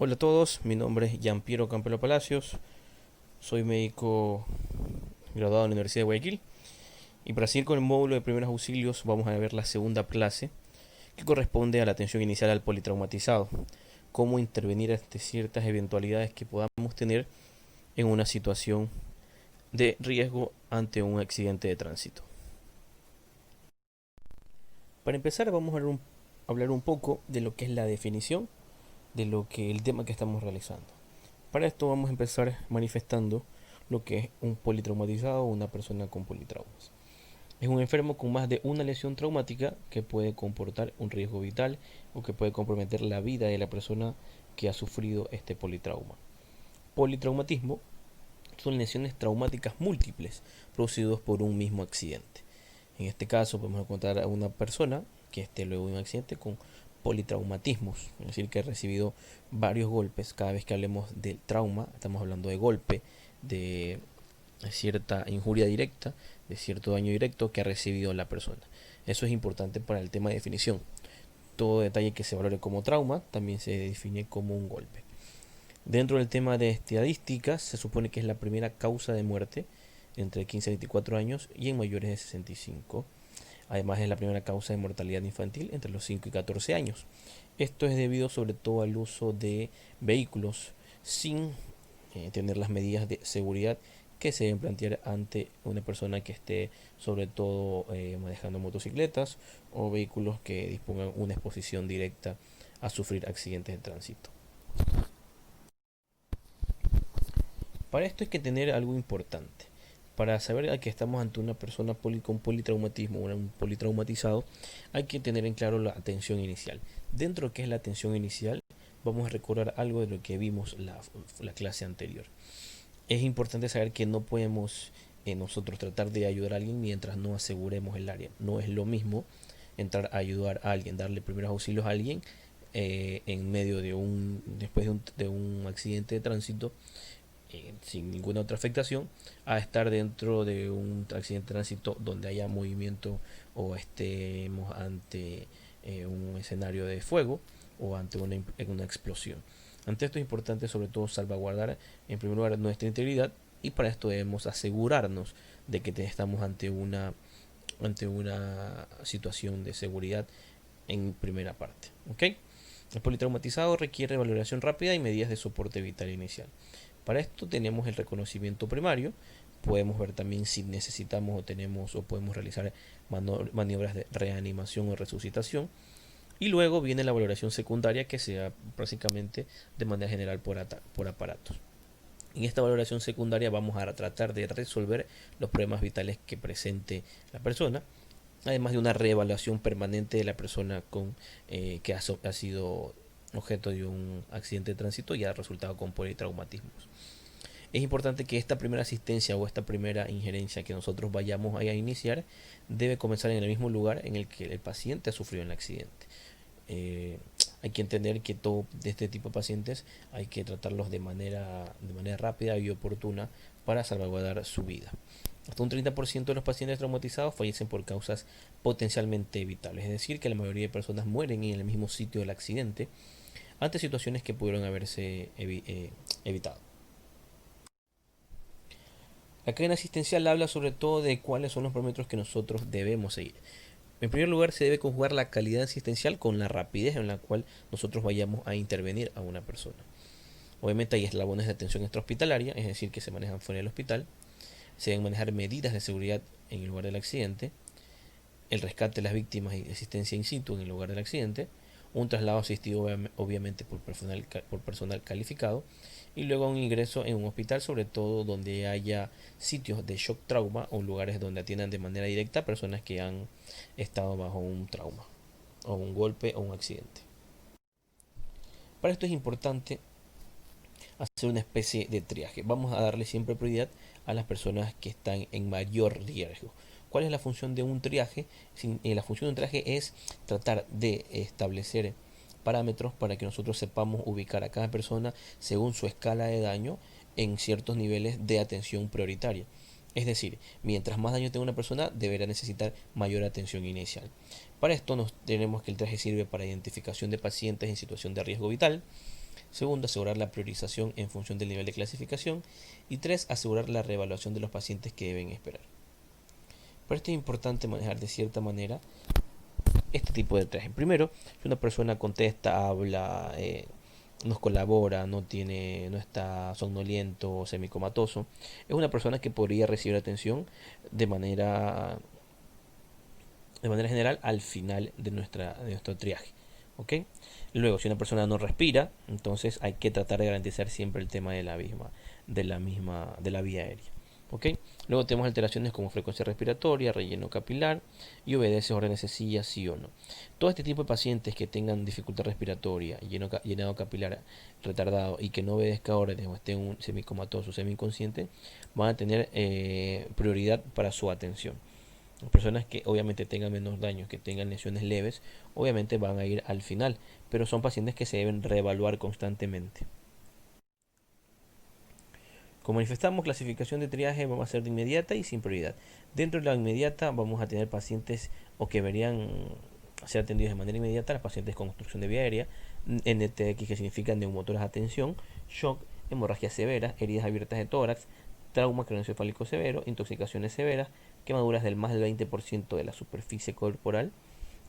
Hola a todos, mi nombre es Gianpiero Campelo Palacios, soy médico graduado en la Universidad de Guayaquil y para seguir con el módulo de primeros auxilios vamos a ver la segunda clase que corresponde a la atención inicial al politraumatizado, cómo intervenir ante ciertas eventualidades que podamos tener en una situación de riesgo ante un accidente de tránsito. Para empezar vamos a hablar un poco de lo que es la definición de lo que el tema que estamos realizando. Para esto vamos a empezar manifestando lo que es un politraumatizado o una persona con politraumas. Es un enfermo con más de una lesión traumática que puede comportar un riesgo vital o que puede comprometer la vida de la persona que ha sufrido este politrauma. Politraumatismo son lesiones traumáticas múltiples producidos por un mismo accidente. En este caso podemos encontrar a una persona que esté luego de un accidente con politraumatismos, es decir, que ha recibido varios golpes. Cada vez que hablemos del trauma, estamos hablando de golpe, de cierta injuria directa, de cierto daño directo que ha recibido la persona. Eso es importante para el tema de definición. Todo detalle que se valore como trauma también se define como un golpe. Dentro del tema de estadísticas, se supone que es la primera causa de muerte entre 15 y 24 años y en mayores de 65. Además es la primera causa de mortalidad infantil entre los 5 y 14 años. Esto es debido sobre todo al uso de vehículos sin tener las medidas de seguridad que se deben plantear ante una persona que esté sobre todo manejando motocicletas o vehículos que dispongan una exposición directa a sufrir accidentes de tránsito. Para esto hay que tener algo importante. Para saber que estamos ante una persona con politraumatismo o un politraumatizado, hay que tener en claro la atención inicial. Dentro de lo que es la atención inicial, vamos a recordar algo de lo que vimos la clase anterior. Es importante saber que no podemos nosotros tratar de ayudar a alguien mientras no aseguremos el área. No es lo mismo entrar a ayudar a alguien, darle primeros auxilios a alguien en medio después de un accidente de tránsito sin ninguna otra afectación, a estar dentro de un accidente de tránsito donde haya movimiento o estemos ante un escenario de fuego o ante una explosión. Ante esto es importante sobre todo salvaguardar en primer lugar nuestra integridad, y para esto debemos asegurarnos de que estamos ante una situación de seguridad en primera parte. ¿Okay? El politraumatizado requiere valoración rápida y medidas de soporte vital inicial. Para esto tenemos el reconocimiento primario. Podemos ver también si necesitamos o tenemos o podemos realizar maniobras de reanimación o resucitación. Y luego viene la valoración secundaria, que se da básicamente de manera general por aparatos. En esta valoración secundaria vamos a tratar de resolver los problemas vitales que presente la persona, además de una reevaluación permanente de la persona que ha sido objeto de un accidente de tránsito y ha resultado con politraumatismos. Es importante que esta primera asistencia o esta primera injerencia que nosotros vayamos a iniciar debe comenzar en el mismo lugar en el que el paciente ha sufrido el accidente. Hay que entender que todo de este tipo de pacientes hay que tratarlos de manera rápida y oportuna para salvaguardar su vida. Hasta un 30% de los pacientes traumatizados fallecen por causas potencialmente evitables, es decir, que la mayoría de personas mueren en el mismo sitio del accidente ante situaciones que pudieron haberse evitado. La cadena asistencial habla sobre todo de cuáles son los parámetros que nosotros debemos seguir. En primer lugar, se debe conjugar la calidad asistencial con la rapidez en la cual nosotros vayamos a intervenir a una persona. Obviamente hay eslabones de atención extrahospitalaria, es decir, que se manejan fuera del hospital. Se deben manejar medidas de seguridad en el lugar del accidente, el rescate de las víctimas y asistencia in situ en el lugar del accidente, un traslado asistido obviamente por personal calificado, y luego un ingreso en un hospital, sobre todo donde haya sitios de shock trauma o lugares donde atiendan de manera directa a personas que han estado bajo un trauma o un golpe o un accidente. Para esto es importante hacer una especie de triaje. Vamos a darle siempre prioridad a las personas que están en mayor riesgo. ¿Cuál es la función de un triaje? La función de un triaje es tratar de establecer parámetros para que nosotros sepamos ubicar a cada persona según su escala de daño en ciertos niveles de atención prioritaria. Es decir, mientras más daño tenga una persona, deberá necesitar mayor atención inicial. Para esto tenemos que el traje sirve para identificación de pacientes en situación de riesgo vital, Segundo, asegurar la priorización en función del nivel de clasificación. Y 3, asegurar la reevaluación de los pacientes que deben esperar. Por esto es importante manejar de cierta manera este tipo de triaje. Primero, si una persona contesta, habla, nos colabora, no está somnoliento o semicomatoso, es una persona que podría recibir atención de manera, de manera general al final de nuestro triaje. ¿Ok? Luego, si una persona no respira, entonces hay que tratar de garantizar siempre el tema de de la vía aérea. ¿Ok? Luego tenemos alteraciones como frecuencia respiratoria, relleno capilar y obedece órdenes sencillas, sí o no. Todo este tipo de pacientes que tengan dificultad respiratoria, llenado capilar retardado y que no obedezca órdenes o estén un semicomatoso o semiconsciente, van a tener prioridad para su atención. Las personas que obviamente tengan menos daños, que tengan lesiones leves, obviamente van a ir al final, pero son pacientes que se deben reevaluar constantemente. Como manifestamos, clasificación de triaje vamos a ser de inmediata y sin prioridad. Dentro de la inmediata vamos a tener pacientes o que deberían ser atendidos de manera inmediata, los pacientes con obstrucción de vía aérea, NTX que significan neumotoras de atención, shock, hemorragias severas, heridas abiertas de tórax, trauma craneoencefálico severo, intoxicaciones severas, quemaduras del más del 20% de la superficie corporal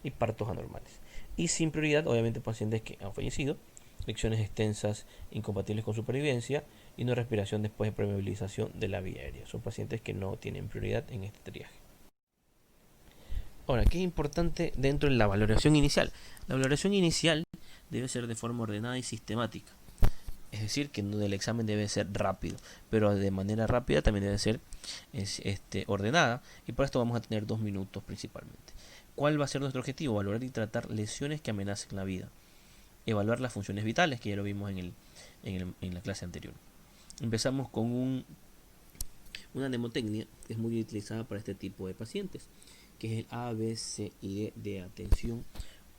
y partos anormales. Y sin prioridad, obviamente, pacientes que han fallecido, lecciones extensas incompatibles con supervivencia y no respiración después de permeabilización de la vía aérea. Son pacientes que no tienen prioridad en este triaje. Ahora, ¿qué es importante dentro de la valoración inicial? La valoración inicial debe ser de forma ordenada y sistemática. Es decir, que el examen debe ser rápido, pero de manera rápida también debe ser ordenada. Y para esto vamos a tener 2 minutos principalmente. ¿Cuál va a ser nuestro objetivo? Valorar y tratar lesiones que amenacen la vida. Evaluar las funciones vitales, que ya lo vimos en la clase anterior. Empezamos con una mnemotecnia que es muy utilizada para este tipo de pacientes, que es el A, B, C y D de atención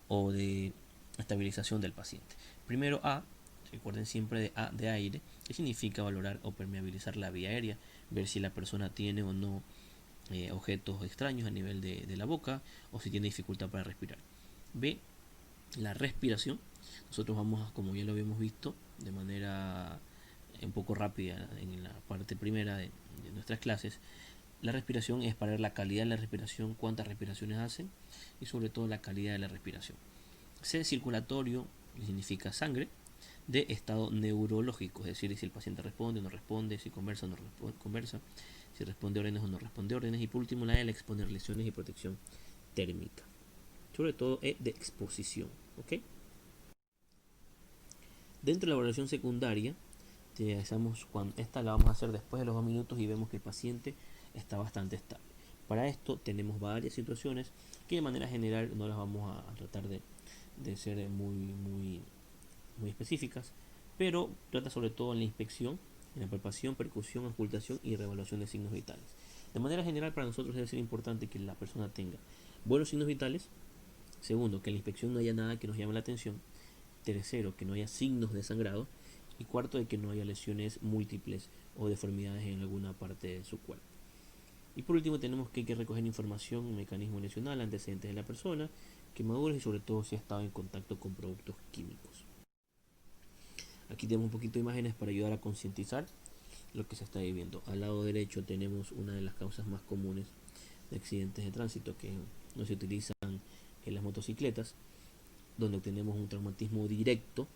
o de estabilización del paciente. Primero A, recuerden siempre de A de aire, que significa valorar o permeabilizar la vía aérea, ver si la persona tiene o no objetos extraños a nivel de la boca o si tiene dificultad para respirar. B, la respiración. Nosotros vamos, como ya lo habíamos visto, de manera un poco rápida en la parte primera de nuestras clases. La respiración es para ver la calidad de la respiración, cuántas respiraciones hacen y sobre todo la calidad de la respiración. C, circulatorio, que significa sangre. D, estado neurológico, es decir, si el paciente responde o no responde, si conversa o no conversa, si responde órdenes o no responde órdenes. Y por último la E, el exponer lesiones y protección térmica. Sobre todo E, de exposición. ¿Ok? Dentro de la evaluación secundaria, esta la vamos a hacer después de los 2 minutos y vemos que el paciente está bastante estable. Para esto tenemos varias situaciones que de manera general no las vamos a tratar de ser muy específicas, pero trata sobre todo en la inspección, en la palpación, percusión, auscultación y reevaluación de signos vitales. De manera general, para nosotros debe ser importante que la persona tenga buenos signos vitales. Segundo, que en la inspección no haya nada que nos llame la atención. Tercero, que no haya signos de sangrado. Y cuarto, de que no haya lesiones múltiples o deformidades en alguna parte de su cuerpo. Y por último tenemos que hay que recoger información, mecanismo lesional, antecedentes de la persona, quemaduras y sobre todo si ha estado en contacto con productos químicos. Aquí tenemos un poquito de imágenes para ayudar a concientizar lo que se está viviendo. Al lado derecho tenemos una de las causas más comunes de accidentes de tránsito que no se utilizan en las motocicletas, donde obtenemos un traumatismo directo,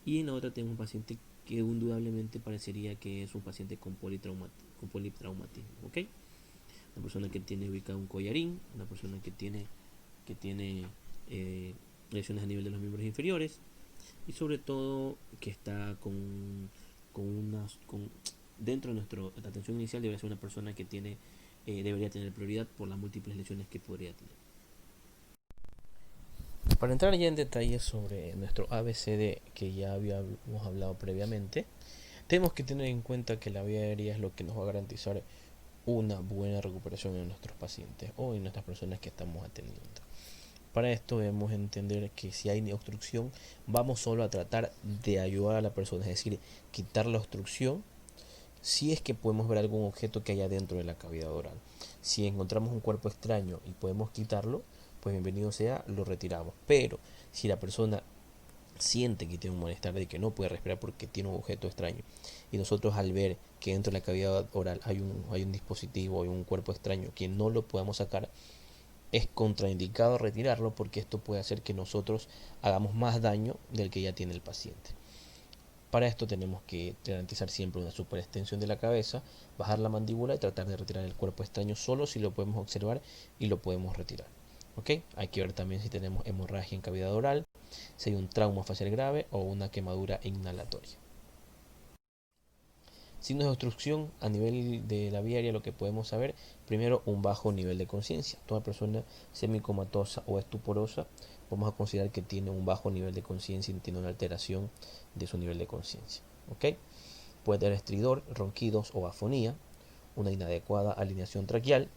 y en la otra tenemos un paciente que indudablemente parecería que es un paciente con politraumatismo. ¿Ok? Una persona que tiene ubicado un collarín, una persona que tiene lesiones a nivel de los miembros inferiores y sobre todo que está dentro de nuestra atención inicial debería ser una persona que debería tener prioridad por las múltiples lesiones que podría tener. Para entrar ya en detalle sobre nuestro ABCD que ya habíamos hablado previamente, tenemos que tener en cuenta que la vía aérea es lo que nos va a garantizar una buena recuperación en nuestros pacientes o en nuestras personas que estamos atendiendo. Para esto debemos entender que si hay obstrucción, vamos solo a tratar de ayudar a la persona, es decir, quitar la obstrucción si es que podemos ver algún objeto que haya dentro de la cavidad oral. Si encontramos un cuerpo extraño y podemos quitarlo, pues bienvenido sea, lo retiramos. Pero si la persona siente que tiene un malestar, de que no puede respirar porque tiene un objeto extraño, y nosotros al ver que dentro de la cavidad oral hay un dispositivo, hay un cuerpo extraño que no lo podemos sacar, es contraindicado retirarlo, porque esto puede hacer que nosotros hagamos más daño del que ya tiene el paciente. Para esto tenemos que garantizar siempre una superextensión de la cabeza, bajar la mandíbula y tratar de retirar el cuerpo extraño solo si lo podemos observar y lo podemos retirar. ¿Ok? Hay que ver también si tenemos hemorragia en cavidad oral, si hay un trauma facial grave o una quemadura inhalatoria. Signos de obstrucción a nivel de la vía aérea, lo que podemos saber: primero, un bajo nivel de conciencia. Toda persona semicomatosa o estuporosa vamos a considerar que tiene un bajo nivel de conciencia y tiene una alteración de su nivel de conciencia. ¿Ok? Puede tener estridor, ronquidos o afonía, una inadecuada alineación traqueal,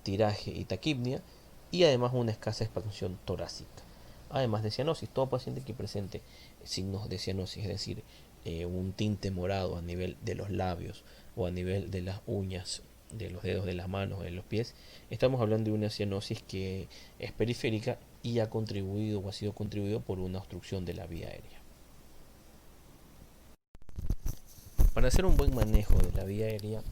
tiraje y taquipnia, y además una escasa expansión torácica. Además de cianosis, todo paciente que presente signos de cianosis, es decir, un tinte morado a nivel de los labios o a nivel de las uñas, de los dedos de las manos, de los pies, estamos hablando de una cianosis que es periférica y ha contribuido o ha sido contribuido por una obstrucción de la vía aérea. Para hacer un buen manejo de la vía aérea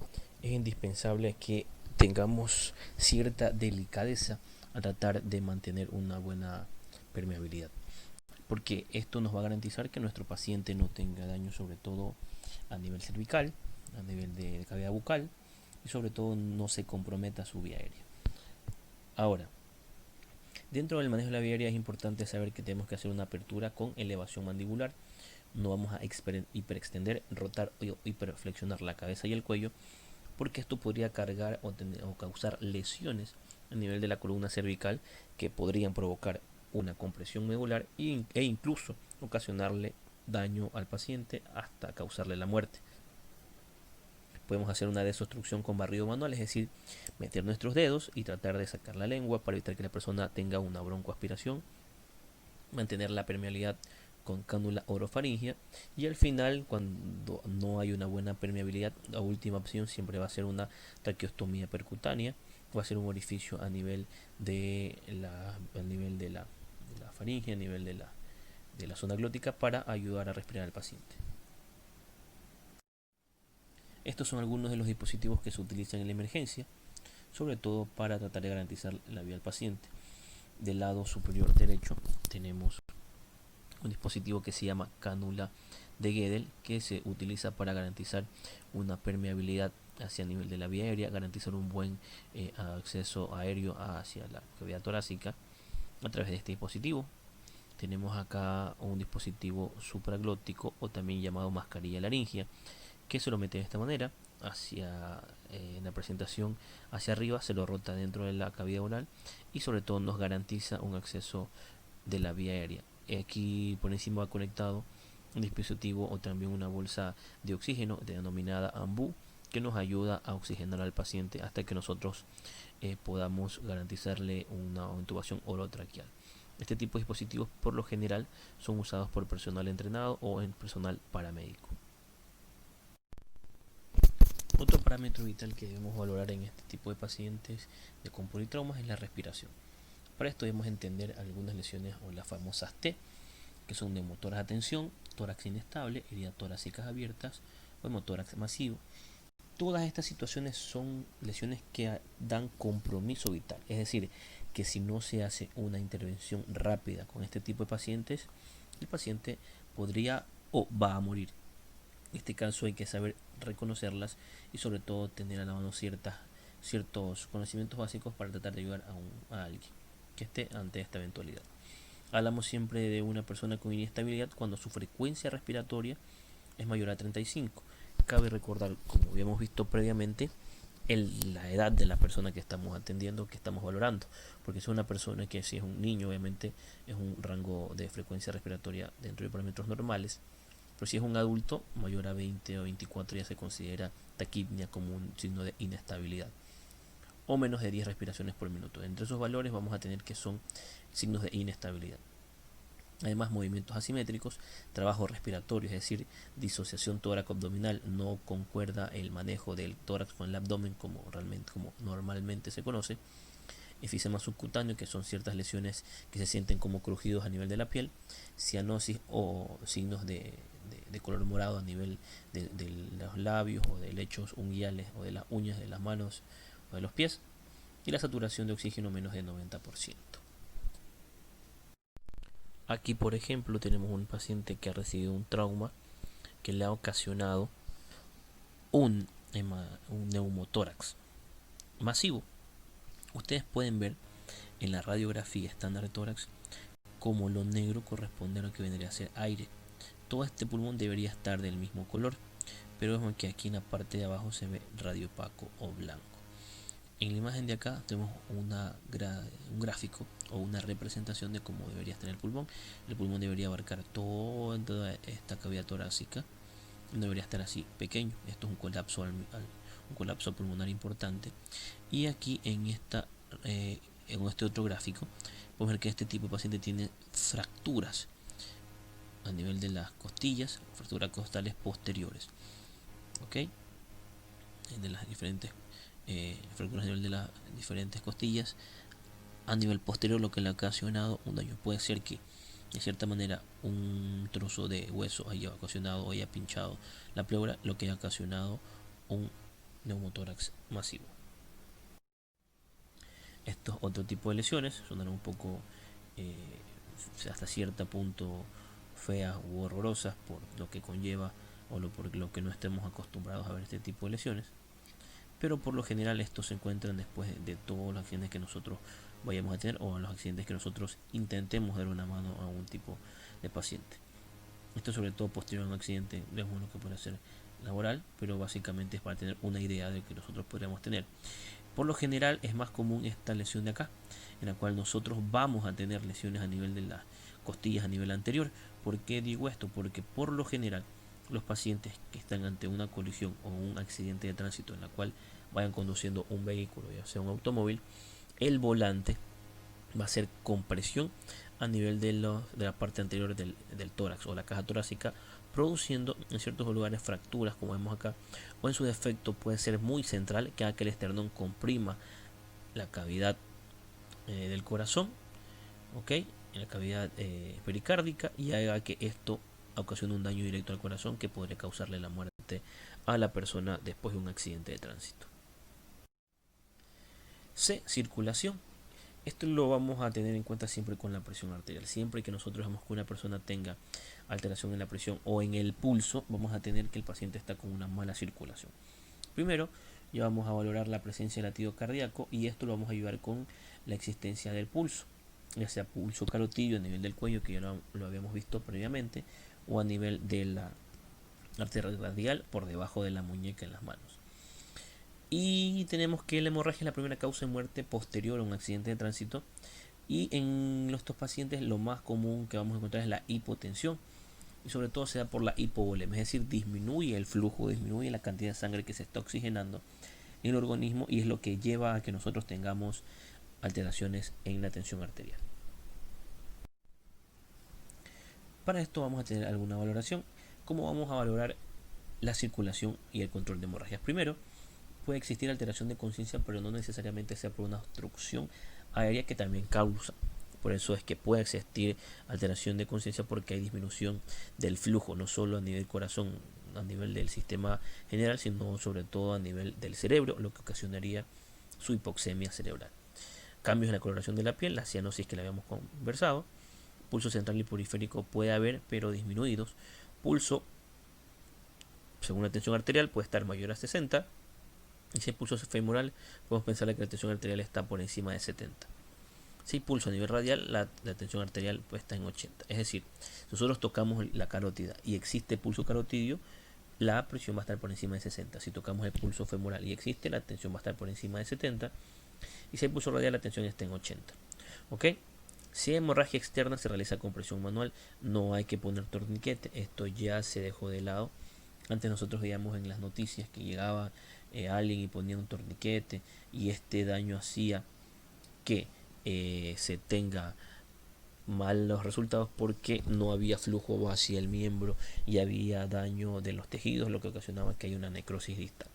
es indispensable que tengamos cierta delicadeza a tratar de mantener una buena permeabilidad, porque esto nos va a garantizar que nuestro paciente no tenga daño, sobre todo a nivel cervical, a nivel de cavidad bucal, y sobre todo no se comprometa su vía aérea. Ahora, dentro del manejo de la vía aérea es importante saber que tenemos que hacer una apertura con elevación mandibular. No vamos a hiperextender, rotar o hiperflexionar la cabeza y el cuello, porque esto podría cargar o causar lesiones a nivel de la columna cervical que podrían provocar una compresión medular e incluso ocasionarle daño al paciente hasta causarle la muerte. Podemos hacer una desobstrucción con barrido manual, es decir, meter nuestros dedos y tratar de sacar la lengua para evitar que la persona tenga una broncoaspiración, mantener la permeabilidad con cánula orofaringia, y al final, cuando no hay una buena permeabilidad, la última opción siempre va a ser una traqueostomía percutánea, va a ser un orificio a nivel de la faringe, a nivel de la zona glótica, para ayudar a respirar al paciente. Estos son algunos de los dispositivos que se utilizan en la emergencia, sobre todo para tratar de garantizar la vida al paciente. Del lado superior derecho tenemos un dispositivo que se llama cánula de Guedel, que se utiliza para garantizar una permeabilidad hacia el nivel de la vía aérea, garantizar un buen acceso aéreo hacia la cavidad torácica a través de este dispositivo. Tenemos acá un dispositivo supraglótico, o también llamado mascarilla laringia, que se lo mete de esta manera en la presentación hacia arriba, se lo rota dentro de la cavidad oral y sobre todo nos garantiza un acceso de la vía aérea. Aquí por encima va conectado un dispositivo o también una bolsa de oxígeno denominada AMBU, que nos ayuda a oxigenar al paciente hasta que nosotros podamos garantizarle una intubación orotraqueal. Este tipo de dispositivos por lo general son usados por personal entrenado o en personal paramédico. Otro parámetro vital que debemos valorar en este tipo de pacientes con politraumas es la respiración. Para esto debemos entender algunas lesiones o las famosas T, que son neumotórax a tensión, tórax inestable, heridas torácicas abiertas o hemotórax masivo. Todas estas situaciones son lesiones que dan compromiso vital, es decir, que si no se hace una intervención rápida con este tipo de pacientes, el paciente podría o va a morir. En este caso hay que saber reconocerlas y sobre todo tener a la mano ciertos conocimientos básicos para tratar de ayudar a alguien que esté ante esta eventualidad. Hablamos siempre de una persona con inestabilidad cuando su frecuencia respiratoria es mayor a 35. Cabe recordar, como habíamos visto previamente, la edad de la persona que estamos atendiendo, que estamos valorando, porque si es una persona que, si es un niño, obviamente es un rango de frecuencia respiratoria dentro de parámetros normales, pero si es un adulto mayor a 20 o 24 ya se considera taquipnia como un signo de inestabilidad, o menos de 10 respiraciones por minuto. Entre esos valores vamos a tener que son signos de inestabilidad. Además, movimientos asimétricos, trabajo respiratorio, es decir, disociación tóraco-abdominal, no concuerda el manejo del tórax con el abdomen como normalmente se conoce, Efisema subcutáneo, que son ciertas lesiones que se sienten como crujidos a nivel de la piel. Cianosis o signos de color morado a nivel de los labios o de lechos unguiales o de las uñas de las manos o de los pies. Y la saturación de oxígeno menos de 90%. Aquí, por ejemplo, tenemos un paciente que ha recibido un trauma que le ha ocasionado un neumotórax masivo. Ustedes pueden ver en la radiografía estándar de tórax como lo negro corresponde a lo que vendría a ser aire. Todo este pulmón debería estar del mismo color, pero vemos que aquí en la parte de abajo se ve radio opaco o blanco. En la imagen de acá tenemos un gráfico o una representación de cómo debería estar el pulmón. El pulmón debería abarcar toda esta cavidad torácica. No debería estar así pequeño. Esto es un colapso pulmonar importante. Y aquí en este otro gráfico podemos ver que este tipo de paciente tiene fracturas a nivel de las costillas, fracturas costales posteriores, ¿ok? De las diferentes fracturas a nivel de las diferentes costillas a nivel posterior, lo que le ha ocasionado un daño. Puede ser que de cierta manera un trozo de hueso haya ocasionado o haya pinchado la pleura, lo que haya ocasionado un neumotórax masivo. Estos otro tipo de lesiones son un poco hasta cierto punto feas u horrorosas por lo que conlleva o por lo que no estemos acostumbrados a ver este tipo de lesiones, pero por lo general estos se encuentran después de todos los accidentes que nosotros vayamos a tener o los accidentes que nosotros intentemos dar una mano a un tipo de paciente. Esto sobre todo posterior a un accidente, no es bueno que pueda ser laboral, pero básicamente es para tener una idea de que nosotros podríamos tener. Por lo general es más común esta lesión de acá, en la cual nosotros vamos a tener lesiones a nivel de las costillas a nivel anterior. ¿Por qué digo esto? Porque por lo general los pacientes que están ante una colisión o un accidente de tránsito en la cual vayan conduciendo un vehículo, ya sea un automóvil, el volante va a ser compresión a nivel de la parte anterior del tórax o la caja torácica, produciendo en ciertos lugares fracturas como vemos acá, o en su defecto puede ser muy central, que haga que el esternón comprima la cavidad del corazón, ¿ok? En la cavidad pericárdica, y haga que esto ocasione un daño directo al corazón que podría causarle la muerte a la persona después de un accidente de tránsito. C. Circulación. Esto lo vamos a tener en cuenta siempre con la presión arterial. Siempre que nosotros vemos que una persona tenga alteración en la presión o en el pulso, vamos a tener que el paciente está con una mala circulación. Primero, ya vamos a valorar la presencia de latido cardíaco, y esto lo vamos a ayudar con la existencia del pulso, ya sea pulso carotidio a nivel del cuello, que ya lo habíamos visto previamente, o a nivel de la arteria radial por debajo de la muñeca en las manos. Y tenemos que la hemorragia es la primera causa de muerte posterior a un accidente de tránsito, y en estos pacientes lo más común que vamos a encontrar es la hipotensión, y sobre todo se da por la hipovolemia, es decir, disminuye el flujo, disminuye la cantidad de sangre que se está oxigenando en el organismo, y es lo que lleva a que nosotros tengamos alteraciones en la tensión arterial. Para esto vamos a tener alguna valoración. ¿Cómo vamos a valorar la circulación y el control de hemorragias? Primero, puede existir alteración de conciencia, pero no necesariamente sea por una obstrucción aérea que también causa. Por eso es que puede existir alteración de conciencia, porque hay disminución del flujo, no solo a nivel corazón, a nivel del sistema general, sino sobre todo a nivel del cerebro, lo que ocasionaría su hipoxemia cerebral. Cambios en la coloración de la piel, la cianosis que le habíamos conversado. Pulso central y periférico puede haber, pero disminuidos. Pulso, según la tensión arterial, puede estar mayor a 60. Y si hay pulso femoral, podemos pensar que la tensión arterial está por encima de 70. Si hay pulso a nivel radial, la tensión arterial pues está en 80. Es decir, si nosotros tocamos la carótida y existe pulso carotidio, la presión va a estar por encima de 60. Si tocamos el pulso femoral y existe, la tensión va a estar por encima de 70. Y si hay pulso radial, la tensión está en 80. ¿Ok? Si hay hemorragia externa, se realiza con presión manual. No hay que poner torniquete. Esto ya se dejó de lado. Antes nosotros veíamos en las noticias que llegaba alguien y ponía un torniquete, y este daño hacía que se tenga malos resultados, porque no había flujo hacia el miembro y había daño de los tejidos, lo que ocasionaba que haya una necrosis distal.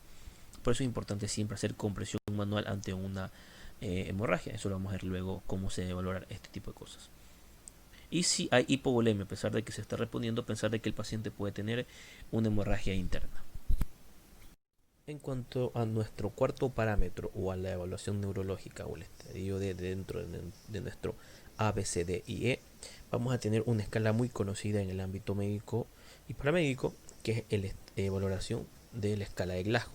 Por eso es importante siempre hacer compresión manual ante una hemorragia. Eso lo vamos a ver luego cómo se debe valorar este tipo de cosas. Y si hay hipovolemia, a pesar de que se está respondiendo, pensar de que el paciente puede tener una hemorragia interna. En cuanto a nuestro cuarto parámetro o a la evaluación neurológica o el estadio dentro de nuestro A, B, C, D y E, vamos a tener una escala muy conocida en el ámbito médico y paramédico, que es la valoración de la escala de Glasgow.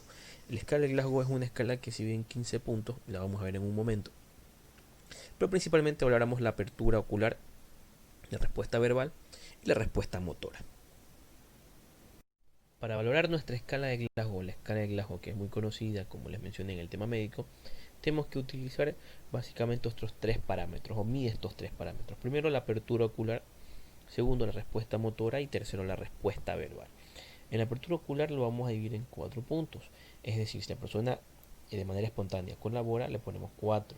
La escala de Glasgow es una escala que, si bien 15 puntos, la vamos a ver en un momento, pero principalmente valoramos la apertura ocular, la respuesta verbal y la respuesta motora. Para valorar nuestra escala de Glasgow, la escala de Glasgow que es muy conocida, como les mencioné en el tema médico, tenemos que utilizar básicamente estos tres parámetros, o mide estos tres parámetros. Primero, la apertura ocular, segundo, la respuesta motora y tercero, la respuesta verbal. En la apertura ocular lo vamos a dividir en 4 puntos, es decir, si la persona de manera espontánea colabora, le ponemos 4.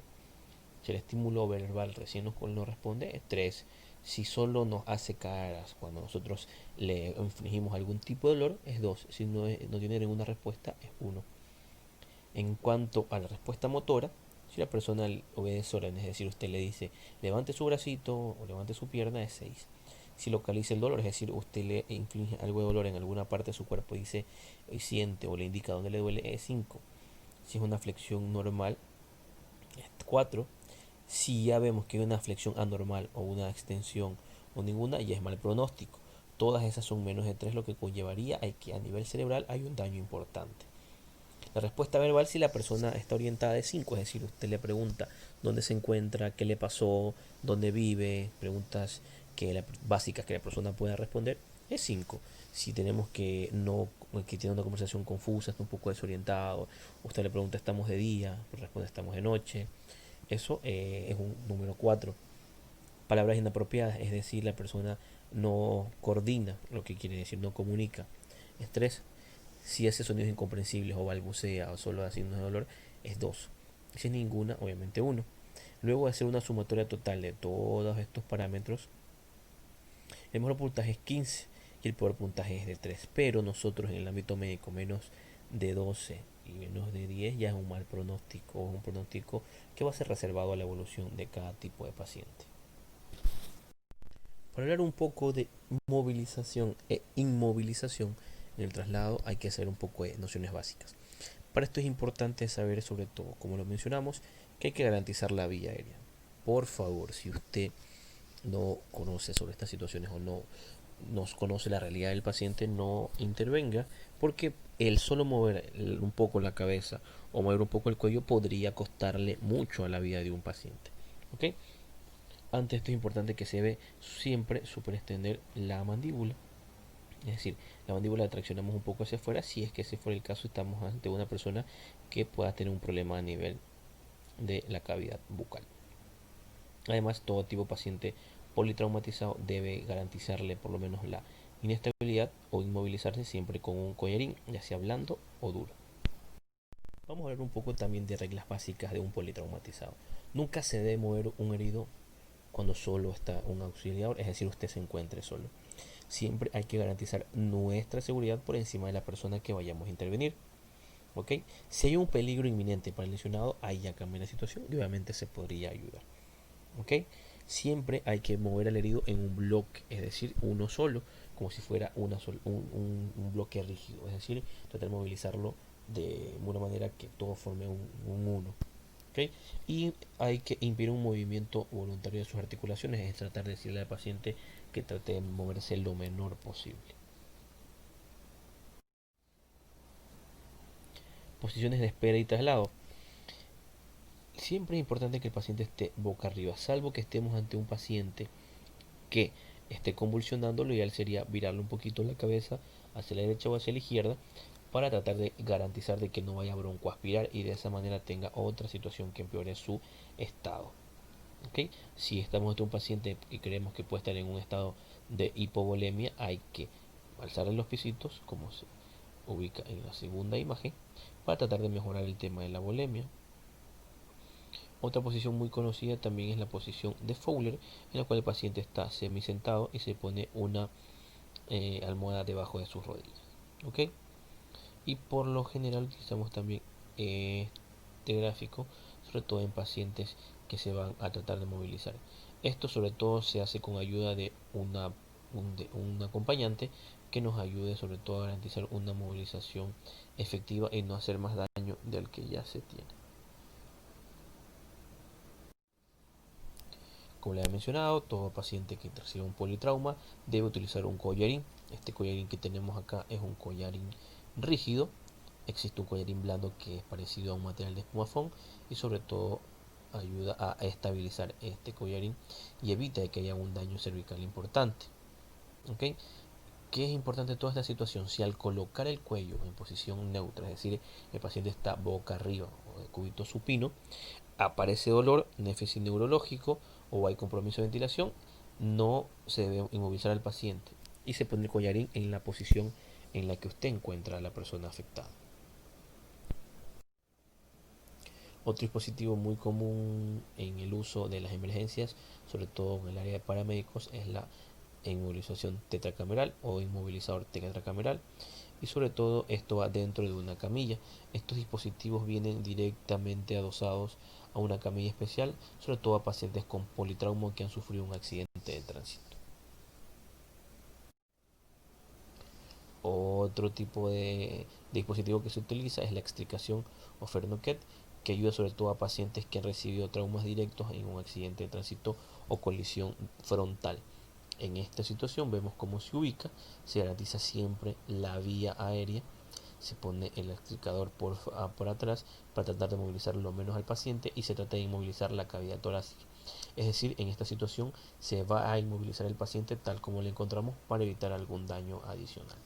Si el estímulo verbal recién nos responde, es 3. Si solo nos hace caras cuando nosotros le infligimos algún tipo de dolor, es 2. Si no tiene ninguna respuesta, es 1. En cuanto a la respuesta motora, si la persona obedece orden, es decir, usted le dice levante su bracito o levante su pierna, es 6. Si localiza el dolor, es decir, usted le inflige algo de dolor en alguna parte de su cuerpo y dice siente o le indica dónde le duele, es 5. Si es una flexión normal, es 4. Si ya vemos que hay una flexión anormal o una extensión o ninguna, ya es mal pronóstico. Todas esas son menos de 3, lo que conllevaría a que a nivel cerebral hay un daño importante. La respuesta verbal, si la persona está orientada, es 5, es decir, usted le pregunta dónde se encuentra, qué le pasó, dónde vive, preguntas básicas que la persona pueda responder, es 5. Si tenemos que tiene una conversación confusa, está un poco desorientado, usted le pregunta estamos de día, responde estamos de noche, eso es un número 4. Palabras inapropiadas, es decir, la persona no coordina, lo que quiere decir no comunica, es 3. Si hace sonidos incomprensibles o balbucea o solo hace signos de dolor, es 2. Si es ninguna, obviamente 1. Luego de hacer una sumatoria total de todos estos parámetros, el mejor puntaje es 15 y el peor puntaje es de 3. Pero nosotros en el ámbito médico, menos de 12 y menos de 10 ya es un mal pronóstico, o un pronóstico que va a ser reservado a la evolución de cada tipo de paciente. Para hablar un poco de movilización e inmovilización en el traslado, hay que hacer un poco de nociones básicas. Para esto es importante saber, sobre todo, como lo mencionamos, que hay que garantizar la vía aérea. Por favor, si usted no conoce sobre estas situaciones o no nos conoce la realidad del paciente, no intervenga, porque el solo mover un poco la cabeza o mover un poco el cuello podría costarle mucho a la vida de un paciente. ¿Ok? Ante esto es importante que se debe siempre superextender la mandíbula. Es decir, la mandíbula la traccionamos un poco hacia afuera. Si es que ese fuera el caso, estamos ante una persona que pueda tener un problema a nivel de la cavidad bucal. Además, todo tipo de paciente politraumatizado debe garantizarle por lo menos la inestabilidad o inmovilizarse siempre con un collarín, ya sea blando o duro. Vamos a hablar un poco también de reglas básicas de un politraumatizado. Nunca se debe mover un herido cuando solo está un auxiliador, es decir, usted se encuentre solo. Siempre hay que garantizar nuestra seguridad por encima de la persona que vayamos a intervenir. ¿Ok? Si hay un peligro inminente para el lesionado, ahí ya cambia la situación y obviamente se podría ayudar. ¿Ok? Siempre hay que mover al herido en un bloque, es decir, uno solo, como si fuera un bloque rígido, es decir, tratar de movilizarlo de una manera que todo forme un uno. ¿Okay? Y hay que impedir un movimiento voluntario de sus articulaciones, es tratar de decirle al paciente que trate de moverse lo menor posible. Posiciones de espera y traslado. Siempre es importante que el paciente esté boca arriba, salvo que estemos ante un paciente que esté convulsionando. Lo ideal sería virarle un poquito la cabeza hacia la derecha o hacia la izquierda para tratar de garantizar de que no vaya a broncoaspirar y de esa manera tenga otra situación que empeore su estado. ¿Okay? Si estamos ante un paciente y creemos que puede estar en un estado de hipovolemia, hay que alzarle los pisitos, como se ubica en la segunda imagen, para tratar de mejorar el tema de la volemia. Otra posición muy conocida también es la posición de Fowler, en la cual el paciente está semisentado y se pone una almohada debajo de sus rodillas. ¿Okay? Y por lo general utilizamos también este gráfico, sobre todo en pacientes que se van a tratar de movilizar. Esto sobre todo se hace con ayuda de un acompañante que nos ayude sobre todo a garantizar una movilización efectiva y no hacer más daño del que ya se tiene. Como les he mencionado, todo paciente que reciba un politrauma debe utilizar un collarín. Este collarín que tenemos acá es un collarín rígido. Existe un collarín blando que es parecido a un material de espumafón y sobre todo ayuda a estabilizar este collarín y evita que haya un daño cervical importante. ¿Ok? ¿Qué es importante en toda esta situación? Si al colocar el cuello en posición neutra, es decir, el paciente está boca arriba o de cúbito supino, aparece dolor, déficit neurológico o hay compromiso de ventilación, no se debe inmovilizar al paciente y se pone el collarín en la posición en la que usted encuentra a la persona afectada. Otro dispositivo muy común en el uso de las emergencias, sobre todo en el área de paramédicos, es la inmovilización tetracameral o inmovilizador tetracameral, y sobre todo esto va dentro de una camilla. Estos dispositivos vienen directamente adosados a una camilla especial, sobre todo a pacientes con politrauma que han sufrido un accidente de tránsito. Otro tipo de dispositivo que se utiliza es la extricación o Fernoquet, que ayuda sobre todo a pacientes que han recibido traumas directos en un accidente de tránsito o colisión frontal. En esta situación vemos cómo se ubica, se garantiza siempre la vía aérea, se pone el extricador por atrás para tratar de movilizar lo menos al paciente y se trata de inmovilizar la cavidad torácica. Es decir, en esta situación se va a inmovilizar el paciente tal como lo encontramos para evitar algún daño adicional.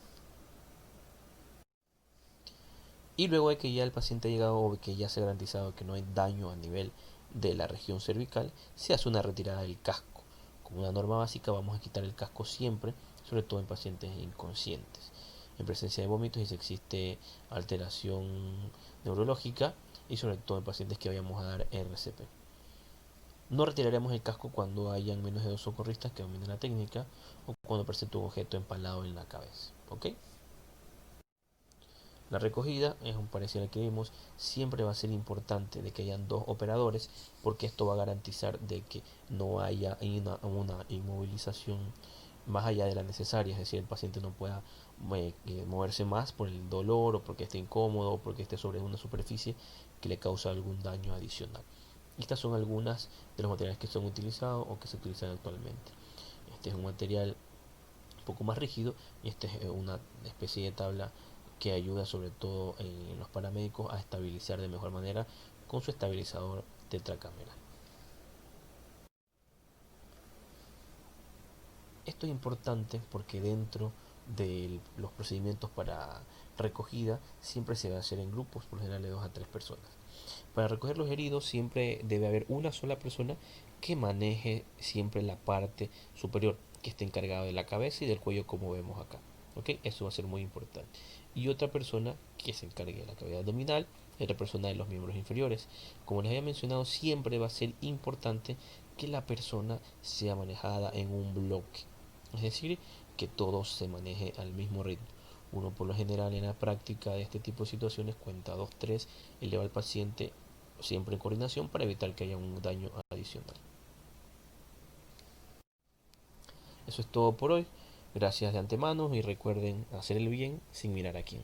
Y luego de que ya el paciente ha llegado o que ya se ha garantizado que no hay daño a nivel de la región cervical, se hace una retirada del casco. Como una norma básica vamos a quitar el casco siempre, sobre todo en pacientes inconscientes, en presencia de vómitos y si existe alteración neurológica y sobre todo en pacientes que vayamos a dar RCP. No retiraremos el casco cuando hayan menos de 2 socorristas que dominen la técnica o cuando presente un objeto empalado en la cabeza. ¿Ok? La recogida es un parecido al que vimos, siempre va a ser importante de que hayan 2 operadores porque esto va a garantizar de que no haya una inmovilización más allá de la necesaria, es decir, el paciente no pueda moverse más por el dolor o porque esté incómodo o porque esté sobre una superficie que le causa algún daño adicional. Estas son algunas de los materiales que son utilizados o que se utilizan actualmente. Este es un material un poco más rígido y esta es una especie de tabla que ayuda sobre todo en los paramédicos a estabilizar de mejor manera con su estabilizador tetracámara. Esto es importante porque dentro de los procedimientos para recogida siempre se va a hacer en grupos, por lo general de 2 a 3 personas. Para recoger los heridos siempre debe haber una sola persona que maneje siempre la parte superior, que esté encargado de la cabeza y del cuello como vemos acá. ¿Ok? Eso va a ser muy importante. Y otra persona que se encargue de la cavidad abdominal y otra persona de los miembros inferiores. Como les había mencionado, siempre va a ser importante que la persona sea manejada en un bloque. Es decir, que todo se maneje al mismo ritmo. Uno por lo general en la práctica de este tipo de situaciones cuenta 2, 3, eleva al paciente siempre en coordinación para evitar que haya un daño adicional. Eso es todo por hoy. Gracias de antemano y recuerden hacer el bien sin mirar a quién.